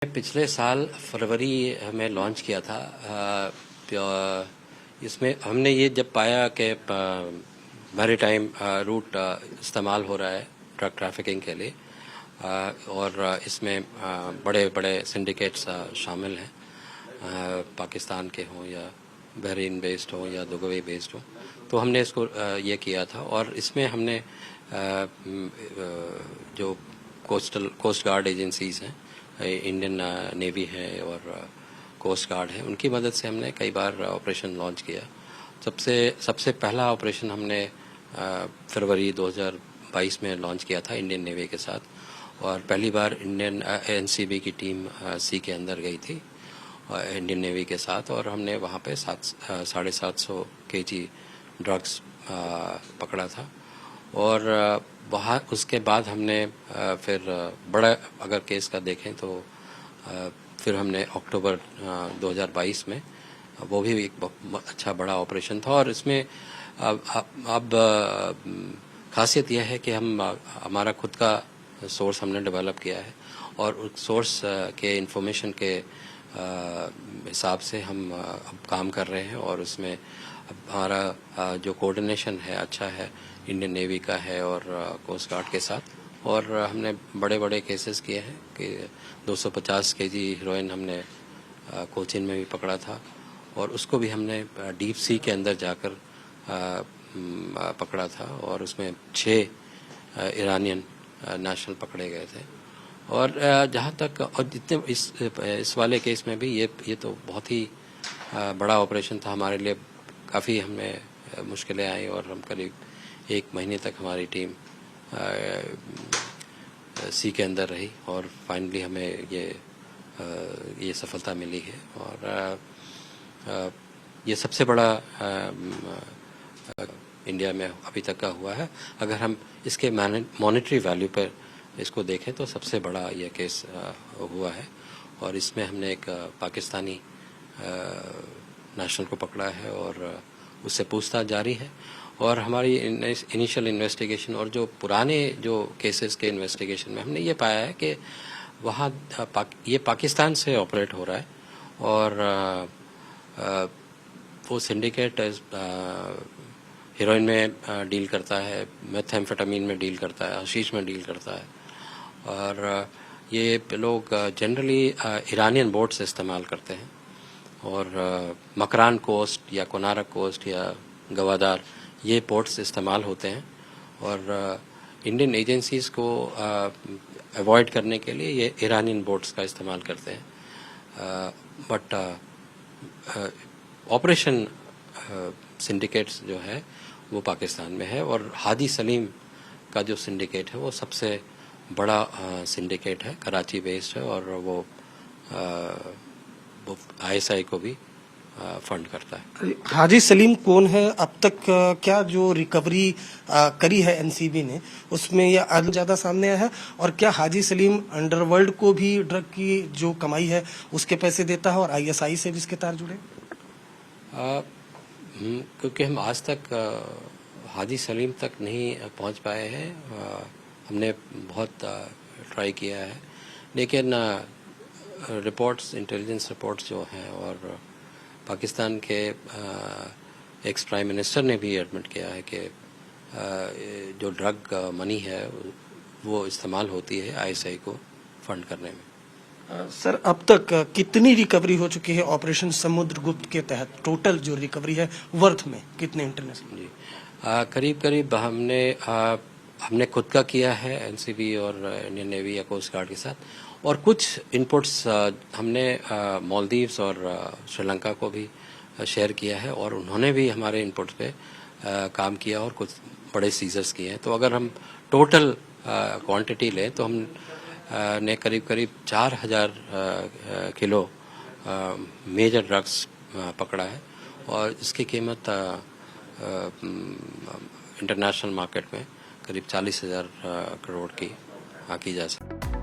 पिछले साल फरवरी में लॉन्च किया था। इसमें हमने ये जब पाया कि मैरीटाइम रूट इस्तेमाल हो रहा है ड्रग ट्रैफिकिंग के लिए, और इसमें बड़े बड़े सिंडिकेट्स शामिल हैं, पाकिस्तान के हों या बहरीन बेस्ड हो या दुबई बेस्ड हो, तो हमने इसको ये किया था। और इसमें हमने जो कोस्ट गार्ड एजेंसीज हैं, इंडियन नेवी है और कोस्ट गार्ड है, उनकी मदद से हमने कई बार ऑपरेशन लॉन्च किया। सबसे पहला ऑपरेशन हमने फरवरी 2022 में लॉन्च किया था इंडियन नेवी के साथ, और पहली बार इंडियन एनसीबी की टीम सी के अंदर गई थी इंडियन नेवी के साथ, और हमने वहाँ पे 750 kg ड्रग्स पकड़ा था। और वहाँ उसके बाद हमने फिर बड़ा अगर केस का देखें तो फिर हमने अक्टूबर 2022 में वो भी एक अच्छा बड़ा ऑपरेशन था। और इसमें अब खासियत यह है कि हमारा खुद का सोर्स हमने डेवलप किया है, और उस सोर्स के इंफॉर्मेशन के हिसाब से हम अब काम कर रहे हैं, और उसमें हमारा जो कोऑर्डिनेशन है अच्छा है, इंडियन नेवी का है और कोस्ट गार्ड के साथ। और हमने बड़े बड़े केसेस किए हैं कि 250 kg हीरोइन हमने कोचीन में भी पकड़ा था, और उसको भी हमने डीप सी के अंदर जाकर पकड़ा था, और उसमें 6 ईरानियन नेशनल पकड़े गए थे। और जहाँ तक और जितने इस वाले केस में भी ये तो बहुत ही बड़ा ऑपरेशन था हमारे लिए। काफ़ी हमें मुश्किलें आई, और हम करीब 1 महीने तक हमारी टीम सी के अंदर रही, और फाइनली हमें ये सफलता मिली है। और ये सबसे बड़ा इंडिया में अभी तक का हुआ है। अगर हम इसके मॉनेटरी वैल्यू पर इसको देखें तो सबसे बड़ा ये केस हुआ है, और इसमें हमने एक पाकिस्तानी नेशनल को पकड़ा है, और उससे पूछताछ जारी है। और हमारी इनिशियल इन्वेस्टिगेशन और जो पुराने जो केसेस के इन्वेस्टिगेशन में हमने ये पाया है कि वहाँ ये पाकिस्तान से ऑपरेट हो रहा है, और वो सिंडिकेट हीरोइन में डील करता है, मेथाम्फेटामीन में डील करता है, हशीश में डील करता है। और ये लोग जनरली ईरानियन बोट्स इस्तेमाल करते हैं, और मकरान कोस्ट या कोनारक कोस्ट या गवादार ये पोर्ट्स इस्तेमाल होते हैं। और इंडियन एजेंसीज को अवॉइड करने के लिए ये ईरानियन बोट्स का इस्तेमाल करते हैं। बट ऑपरेशन सिंडिकेट्स जो है वो पाकिस्तान में है, और हाजी सलीम का जो सिंडिकेट है वो सबसे बड़ा सिंडिकेट है, कराची बेस्ड है, और वो ISI को भी फंड करता है। हाजी सलीम कौन है? अब तक क्या जो रिकवरी करी है एनसीबी ने, उसमें यह आज ज्यादा सामने आया है? और क्या हाजी सलीम अंडरवर्ल्ड को भी ड्रग की जो कमाई है उसके पैसे देता है, और ISI से भी इसके तार जुड़े? क्योंकि हम आज तक हाजी सलीम तक नहीं पहुंच पाए हैं। हमने बहुत ट्राई किया है, लेकिन रिपोर्ट्स, इंटेलिजेंस रिपोर्ट्स जो हैं, और पाकिस्तान के एक्स प्राइम मिनिस्टर ने भी एडमिट किया है कि जो ड्रग मनी है वो इस्तेमाल होती है ISI को फंड करने में। सर, अब तक कितनी रिकवरी हो चुकी है ऑपरेशन समुद्रगुप्त के तहत? टोटल जो रिकवरी है वर्थ में कितने इंटरनेशनल? जी, करीब हमने खुद का किया है एनसीबी और इंडियन नेवी या कोस्ट गार्ड के साथ, और कुछ इनपुट्स हमने मालदीव्स और श्रीलंका को भी शेयर किया है, और उन्होंने भी हमारे इनपुट्स पे काम किया और कुछ बड़े सीजर्स किए हैं। तो अगर हम टोटल क्वांटिटी लें तो हम ने करीब 4000 किलो मेजर ड्रग्स पकड़ा है, और इसकी कीमत इंटरनेशनल मार्केट में करीब 40,000 करोड़ की आंकी जा सकती है।